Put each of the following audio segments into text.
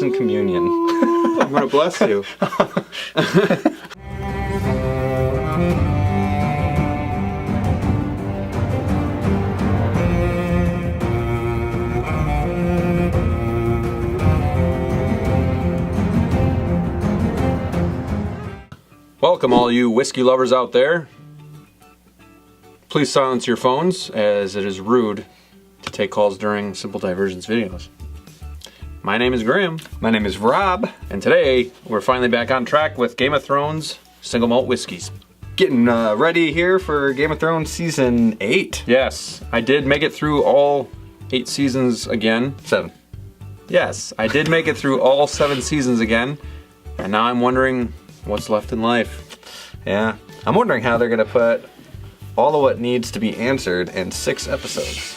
in communion. I'm gonna bless you. Welcome all you whiskey lovers out there. Please silence your phones, as it is rude to take calls during Simple Diversions videos. My name is Graham. My name is Rob. And today, we're finally back on track with Game of Thrones single malt whiskeys. Getting ready here for Game of Thrones Season 8. Yes, I did make it through all 8 seasons again. 7. Yes, I did make it through all 7 seasons again. And now I'm wondering what's left in life. Yeah, I'm wondering how they're gonna put all of what needs to be answered in 6 episodes.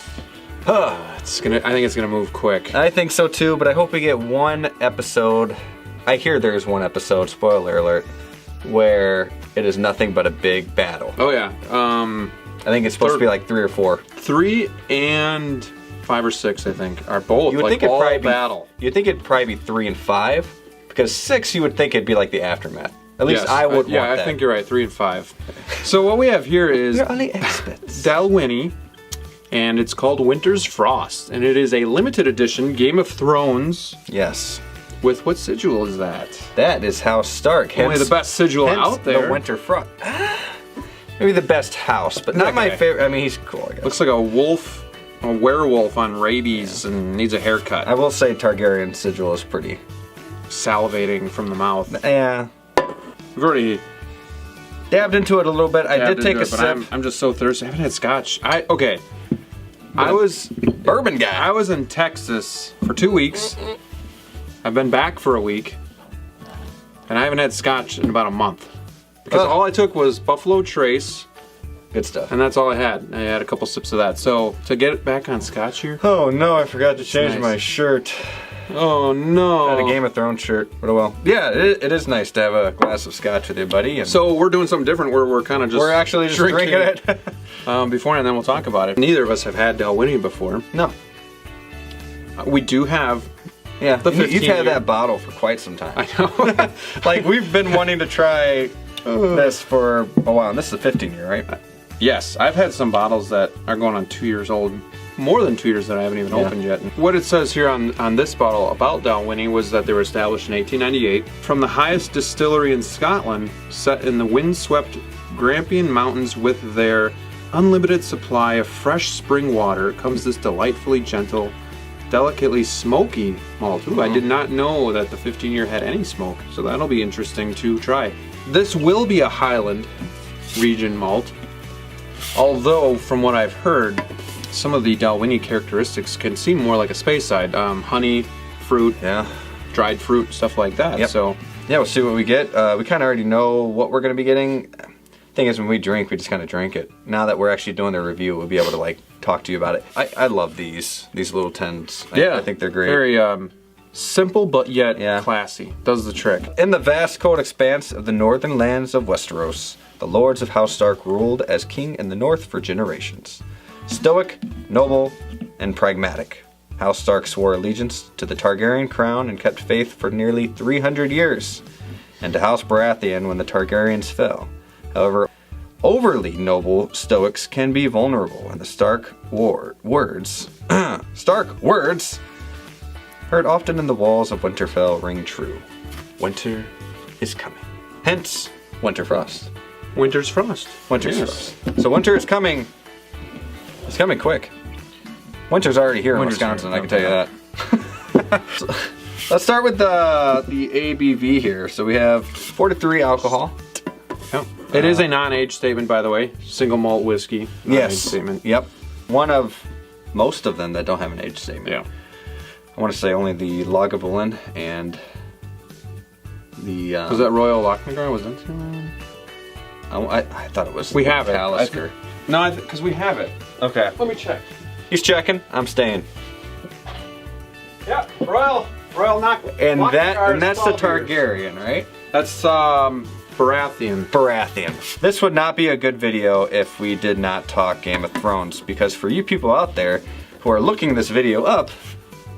I think it's gonna move quick. I think so too, but I hope we get one episode. I hear there's one episode, spoiler alert, where it is nothing but a big battle. Oh yeah. I think it's supposed to be like 3 or 4. 3 and 5 or 6, I think, are both You would like think it'd all probably battle. You'd think it'd probably be 3 and 5, because 6 you would think it'd be like the aftermath. At least Yes, I would want that. I think you're right, 3 and 5. So what we have here is You're only experts. Dalwhinnie, and it's called Winter's Frost, and it is a limited edition Game of Thrones. Yes. With what sigil is that? That is House Stark. Only the best sigil hence out there. The Winter Frost. Maybe the best house, but not my favorite. I mean, he's cool, I guess. Looks like a werewolf on rabies and needs a haircut. I will say Targaryen sigil is pretty Salivating from the mouth. Yeah. We've already Dabbed into it a little bit. I did take a sip. I'm just so thirsty. I haven't had scotch. I was bourbon guy. I was in Texas for 2 weeks. I've been back for a week, and I haven't had scotch in about a month. Because all I took was Buffalo Trace. Good stuff. And that's all I had. I had a couple sips of that. So to get it back on scotch here. Oh no, I forgot to change nice. my shirt. Oh no. I had a Game of Thrones shirt, but oh well. Yeah, it is nice to have a glass of scotch with you, buddy. And so we're doing something different where we're kind of just we're actually just drinking it. Before and then we'll talk about it. Neither of us have had Dalwhinnie before. No. We do have. Yeah, the 15 you've had year. that bottle for quite some time. I know. Like we've been wanting to try this for a while, and this is a 15 year, right? Yes, I've had some bottles that are going on 2 years old. More than 2 years that I haven't even opened yet. What it says here on this bottle about Dalwhinnie was that they were established in 1898 from the highest distillery in Scotland, set in the windswept Grampian Mountains. With their unlimited supply of fresh spring water comes this delightfully gentle, delicately smoky malt. Ooh, I did not know that the 15 year had any smoke, so that'll be interesting to try. This will be a Highland region malt, although from what I've heard, some of the Dalwhinnie characteristics can seem more like a Speyside. Honey, fruit, dried fruit, stuff like that. Yep. So yeah, we'll see what we get. We kind of already know what we're going to be getting. Thing is, when we drink, we just kind of drink it. Now that we're actually doing the review, we'll be able to like talk to you about it. I love these little tins. I think they're great. Very simple but yet classy. Does the trick. In the vast cold expanse of the northern lands of Westeros, the lords of House Stark ruled as king in the north for generations. Stoic, noble, and pragmatic, House Stark swore allegiance to the Targaryen crown and kept faith for nearly 300 years, and to House Baratheon when the Targaryens fell. However, overly noble Stoics can be vulnerable, and the Stark words heard often in the walls of Winterfell ring true. Winter is coming. Hence, Winter Frost. Winter's Frost. Winter's Frost. So winter is coming. It's coming quick. Winter's already here in Wisconsin, I can tell you that. So, let's start with the ABV here. So we have 4-3 alcohol. Yep. It is a non-age statement, by the way. Single malt whiskey. Yes. Statement. Yep. One of most of them that don't have an age statement. Yeah. I want to say only the Lagavulin and the... was that Royal Lochnagar? Was that I thought it was... We have it. Talisker. No, because we have it. Okay. Let me check. He's checking. I'm staying. Yeah, Royal And that's the Targaryen, right? That's Baratheon. Baratheon. This would not be a good video if we did not talk Game of Thrones, because for you people out there who are looking this video up,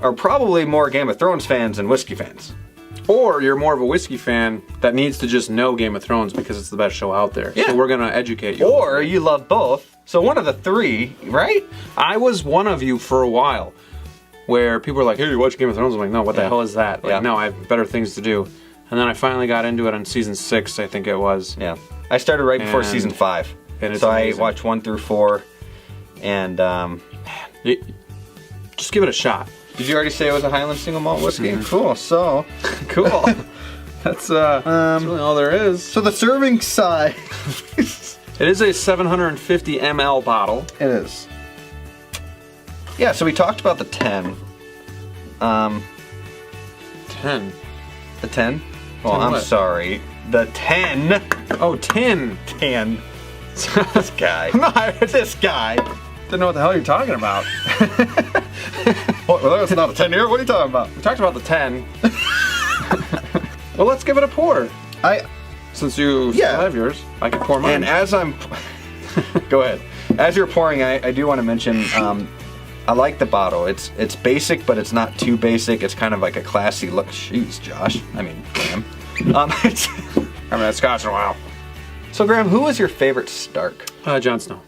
are probably more Game of Thrones fans than whiskey fans. Or you're more of a whiskey fan that needs to just know Game of Thrones because it's the best show out there. Yeah. So we're going to educate you. Or you love both. So one of the three, right? I was one of you for a while where people were like, hey, you watch Game of Thrones? I'm like, no, what the hell is that? Like, no, I have better things to do. And then I finally got into it on season 6, I think it was. Yeah. I started right before season 5. And it's so amazing. I watched 1 through 4. And just give it a shot. did you already say it was a Highland single malt whiskey? Cool. So Cool. That's really all there is. so the serving size. It is a 750 ml bottle. It is. Yeah, so we talked about the 10. 10. The 10? Well, 10 I'm what? sorry. The 10. Oh, 10. 10. This guy. This guy. Didn't know what the hell you're talking about. Well, that's not a 10 here. What are you talking about? We talked about the 10. Well, let's give it a pour. Since you still have yours, I can pour mine. And as I'm... Go ahead. As you're pouring, I do want to mention, I like the bottle. It's basic, but it's not too basic. It's kind of like a classy look. Jeez, Josh. I mean, Graham. I haven't had scotch in a while. So, Graham, who was your favorite Stark? Jon Snow.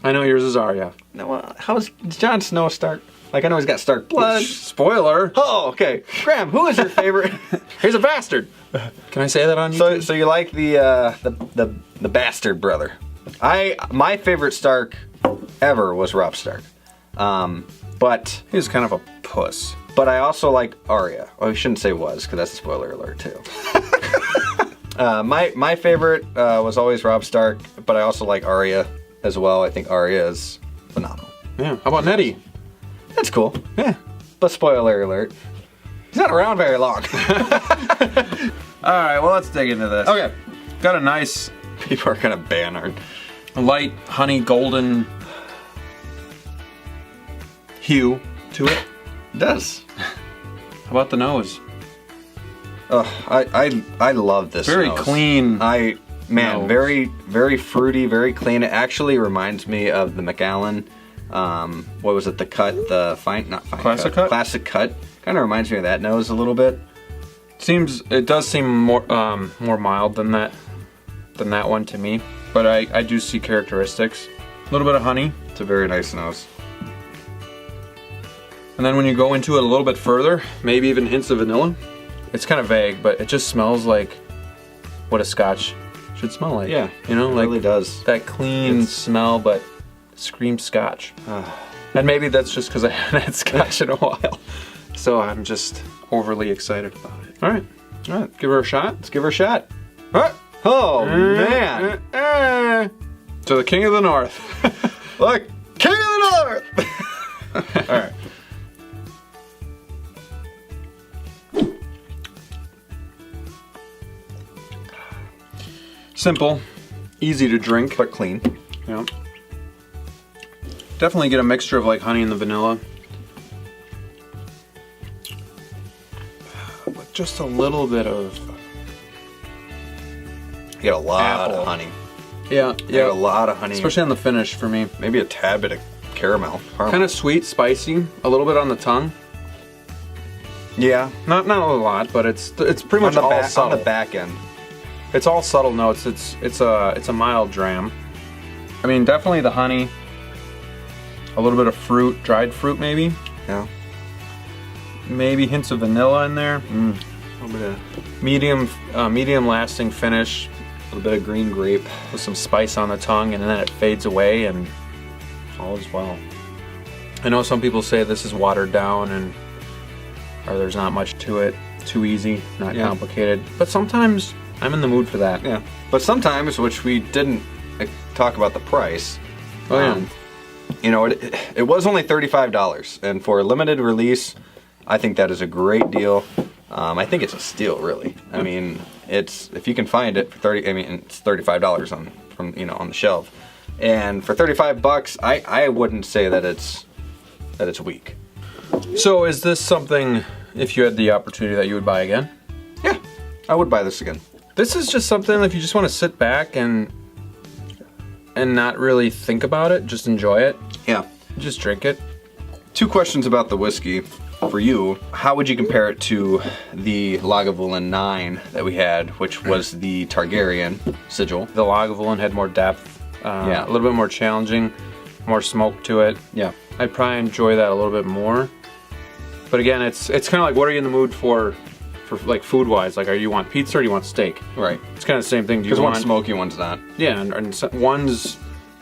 I know yours is Arya. No, how is Jon Snow Stark? Like, I know he's got Stark blood. Spoiler. Oh, okay. Graham, who is your favorite? He's a bastard. Can I say that on YouTube? So you like the bastard brother? My favorite Stark ever was Robb Stark, but He's kind of a puss. But I also like Arya. Well, I shouldn't say was, because that's a spoiler alert too. My favorite was always Robb Stark, but I also like Arya as well. I think Arya is phenomenal. Yeah. How about Nettie? That's cool. Yeah. But spoiler alert, he's not around very long. All right. Well, let's dig into this. Okay. Got a nice People are gonna ban our... light honey golden hue to it. It does. How about the nose? I love this. Very nose. clean. Man, nose. very fruity, very clean. It actually reminds me of the Macallan. What was it? The cut, not fine Classic cut? Classic cut. Kind of reminds me of that nose a little bit. It does seem more mild than that one to me, but I do see characteristics. A little bit of honey, It's a very nice nose. and then when you go into it a little bit further, maybe even hints of vanilla. It's kind of vague, but it just smells like what a Scotch should smell like. Yeah, you know, it like really does. that clean smell, but screams Scotch. And maybe that's just because I haven't had Scotch in a while, so I'm just overly excited about it. All right, give her a shot. Let's give her a shot. Oh man! To the King of the North. Look, King of the North. All right. Simple, easy to drink, But clean. yeah. Definitely get a mixture of like honey and the vanilla, but just a little bit of You got a lot Apple. of honey. yeah, You got a lot of honey. especially on the finish for me. Maybe a tad bit of caramel. Kind of sweet, spicy, a little bit on the tongue. Yeah. Not a lot, but it's pretty much all on subtle. the back end. It's all subtle notes. It's a mild dram. I mean, definitely the honey. A little bit of fruit, dried fruit maybe. Yeah. Maybe hints of vanilla in there. A little bit of Medium lasting finish a little bit of green grape. with some spice on the tongue, and then it fades away and all is well. I know some people say this is watered down or there's not much to it. Too easy, not complicated. But sometimes I'm in the mood for that. Yeah. But sometimes, which we didn't talk about the price. Oh yeah. You know, it was only $35, and for a limited release, I think that is a great deal. I think it's a steal, really. I mean, if you can find it for 30. I mean, it's $35 on the shelf, and for $35, I wouldn't say that it's weak. So is this something, if you had the opportunity, that you would buy again? Yeah, I would buy this again. This is just something if you just want to sit back and not really think about it, just enjoy it. Yeah. Just drink it. 2 questions about the whiskey for you. How would you compare it to the Lagavulin 9 that we had, which was the Targaryen sigil? The Lagavulin had more depth, Yeah. a little bit more challenging, more smoke to it. Yeah. I'd probably enjoy that a little bit more. But again, it's kind of like, what are you in the mood for like food-wise? Like, you want pizza or do you want steak? Right. It's kind of the same thing. Do you Because want one's smoky, one's not. Yeah, and one's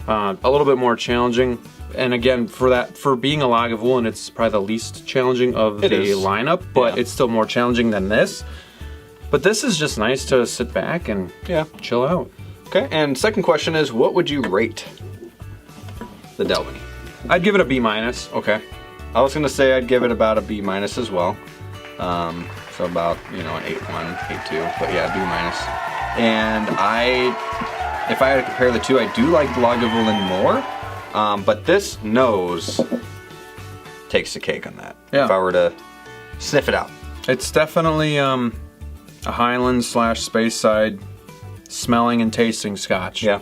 a little bit more challenging. And again, for being a Lagavulin, it's probably the least challenging of the lineup, but it's still more challenging than this. But this is just nice to sit back and chill out. Okay, and second question is, what would you rate the Dalwhinnie? I'd give it a B-. Okay. I was gonna say I'd give it about a B- as well. So about, an 8.1, 8.2, but yeah, B-. And if I had to compare the two, I do like the Lagavulin more. But this nose takes the cake on that. Yeah. If I were to sniff it out. It's definitely a Highland / Speyside smelling and tasting Scotch. Yeah.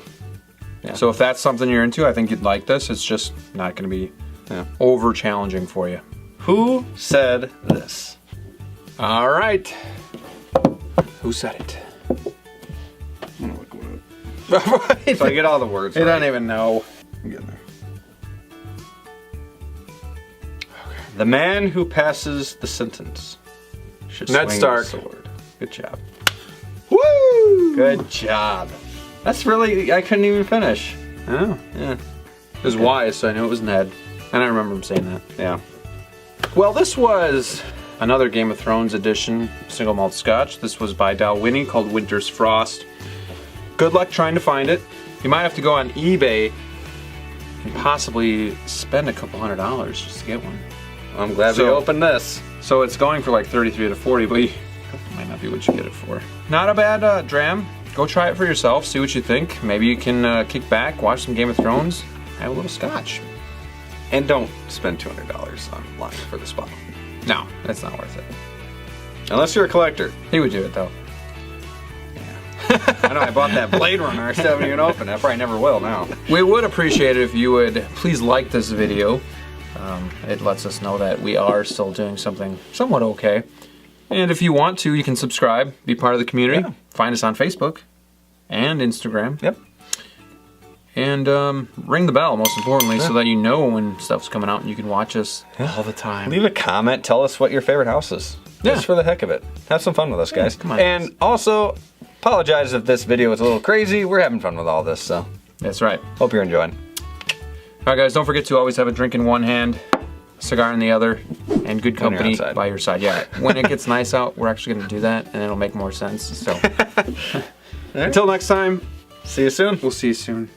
So if that's something you're into, I think you'd like this. It's just not going to be over challenging for you. Who said this? All right. Who said it? Right. So I get all the words. I don't even know. I'm getting there. The man who passes the sentence should Ned swing Stark. the sword. Good job. Woo! Good job. That's really, I couldn't even finish. Oh. Yeah. It was wise, so I knew it was Ned. And I remember him saying that. Yeah. Well, this was another Game of Thrones edition single malt Scotch. This was by Dalwhinnie, called Winter's Frost. Good luck trying to find it. You might have to go on eBay and possibly spend a couple $100 just to get one. I'm glad we opened this. So it's going for like 33 to 40, but it might not be what you get it for. Not a bad dram. Go try it for yourself, see what you think. Maybe you can kick back, watch some Game of Thrones, have a little Scotch. And don't spend $200 online for this bottle. No, that's not worth it. Unless you're a collector. He would do it though. I know I bought that Blade Runner, I still haven't even opened it. I probably never will now. We would appreciate it if you would please like this video. It lets us know that we are still doing something somewhat okay. And if you want to, you can subscribe, be part of the community. Yeah. Find us on Facebook and Instagram. Yep. And ring the bell, most importantly, so that you know when stuff's coming out and you can watch us all the time. Leave a comment. Tell us what your favorite house is. Just for the heck of it. Have some fun with us, guys. Come on. And also, apologize if this video is a little crazy. We're having fun with all this, so. That's right. Hope you're enjoying. All right, guys, don't forget to always have a drink in one hand, a cigar in the other, and good company by your side. Yeah, when it gets nice out, we're actually going to do that, and it'll make more sense. So, until next time, See you soon. we'll see you soon.